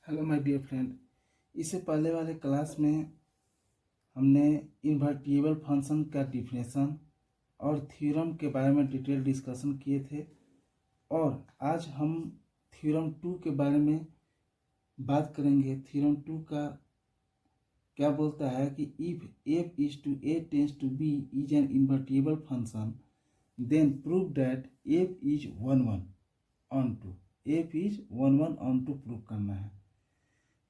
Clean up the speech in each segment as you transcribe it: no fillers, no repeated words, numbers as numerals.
Hello my dear friend. इससे पहले वाले क्लास में हमने इन्वर्टिबल फंक्शन का डिफिनेशन और थ्योरम के बारे में डिटेल डिस्कशन किए थे और आज हम थ्योरम 2 के बारे में बात करेंगे। थ्योरम 2 का क्या बोलता है कि if f is to a tends to b is an invertible function then prove that f is 1 1 onto. f is 1 1 onto prove करना है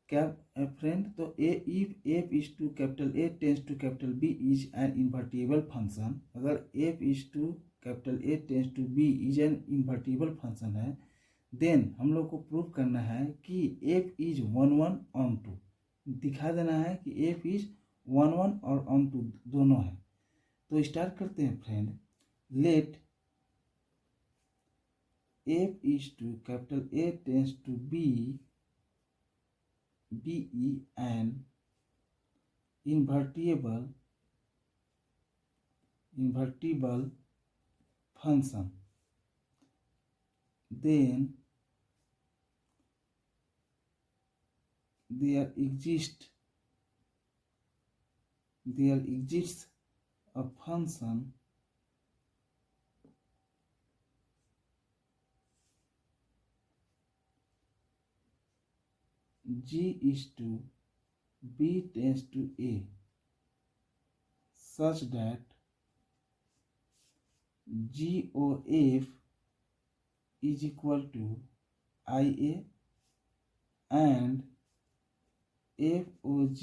क्या फ्रेंड। तो if f is to capital A tends to capital B is an invertible function, अगर f is to capital A tends to B is an invertible function है, then हम लोग को prove करना है कि f इज 1 1 ऑन टू। दिखा देना है कि f इज 1 1 और ऑन टू दोनों है। तो स्टार्ट करते हैं friend. Let f is to capital A tends to B be an invertible function, then there exists a function g is to b tends to a such that GOF is equal to IA and FOG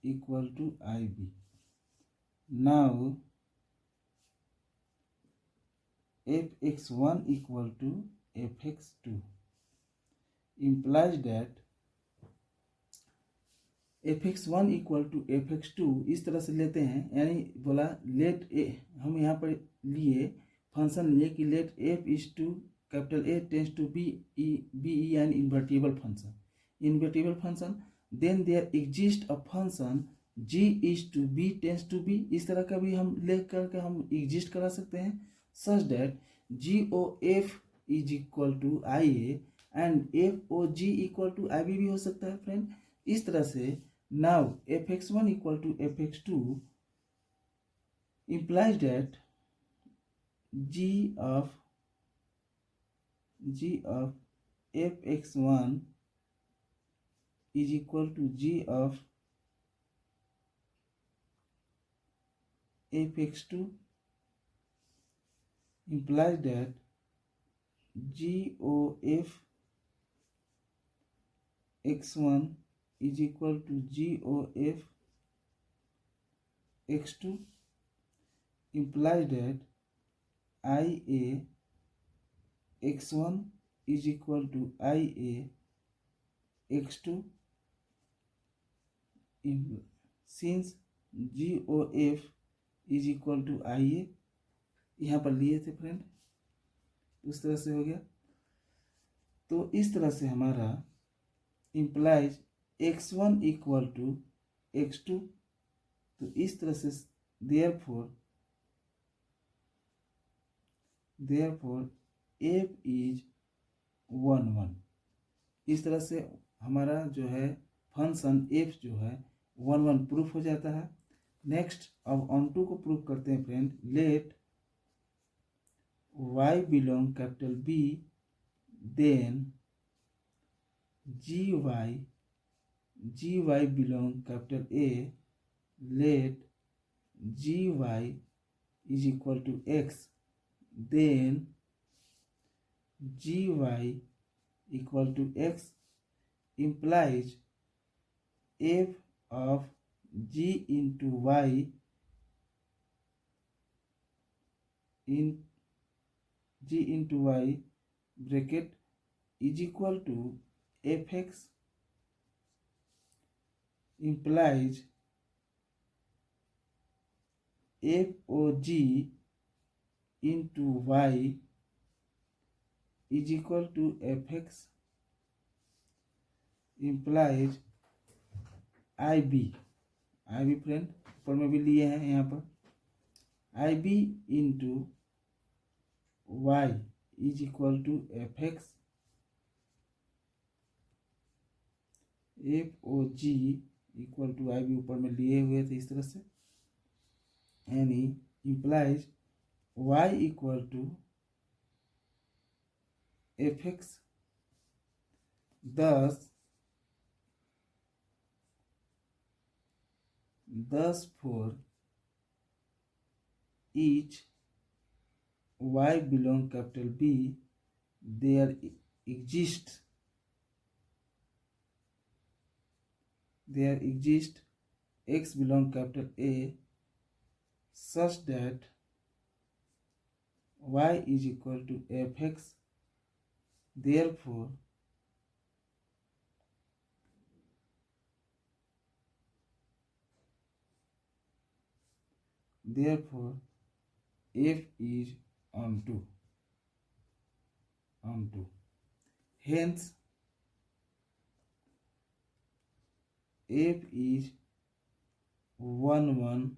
equal to IB. Now fx1 equal to fx2 implies that fx1 equal to fx2 इस तरह से लेते हैं, यानी बोला late ए, हम यहाँ पर लिए फंक्शन लिए कि let f is to capital A tends to B an invertible function then there exist a function g is to b tends to b। इस तरह का भी हम ले करके हम एग्जिस्ट करा सकते हैं such that GOF is equal to IA and FOG equal to IB भी हो सकता है फ्रेंड। इस तरह से now fx1 equal to fx2 implies that g of fx1 is equal to g of fx2 implies that GOF x1 is equal to GOF x2 implies that IA x1 is equal to IA x2 since GOF is equal to IA। यहाँ पर लिए थे friend, उस तरह से हो गया। तो इस तरह से हमारा implies x1 equal to x2। तो इस तरह से therefore f इज 1 1। इस तरह से हमारा जो है फंक्शन f जो है 1 1 प्रूफ हो जाता है। नेक्स्ट अब ऑन टू को प्रूफ करते हैं friend. Let y belong capital B then gy belong capital A, let gy is equal to x, then gy equal to x implies f of g into y in g into y bracket is equal to fx implies FOG into y is equal to fx implies IB friend ऊपर में भी लिए हैं यहाँ पर IB into y is equal to fx f o g equal to आई भी ऊपर में लिए हुए थे इस तरह से, यानी implies y equal to f x. Thus for each y belong capital B, there exists x belong capital A such that y is equal to fx, therefore f is onto, hence f is 1 1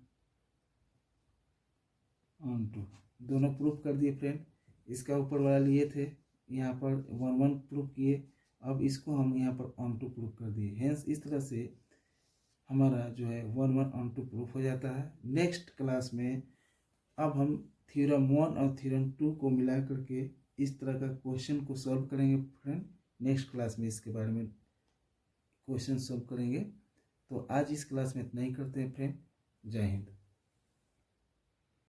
onto। दोनों proof कर दिए friend. इसका ऊपर वाला लिए थे, यहाँ पर 1 1 प्रूफ किए, अब इसको हम यहाँ पर onto प्रूफ कर दिए। हेंस इस तरह से हमारा जो है 1 1 onto प्रूफ हो जाता है। नेक्स्ट क्लास में अब हम थ्योरम 1 और थ्योरम 2 को मिला करके इस तरह का क्वेश्चन को सॉल्व करेंगे फ्रेंड। नेक्स्ट क्लास में इसके बारे में क्वेश्चन सॉल्व करेंगे। तो आज इस क्लास में इतना ही करते हैं फ्रेंड। जय हिंद।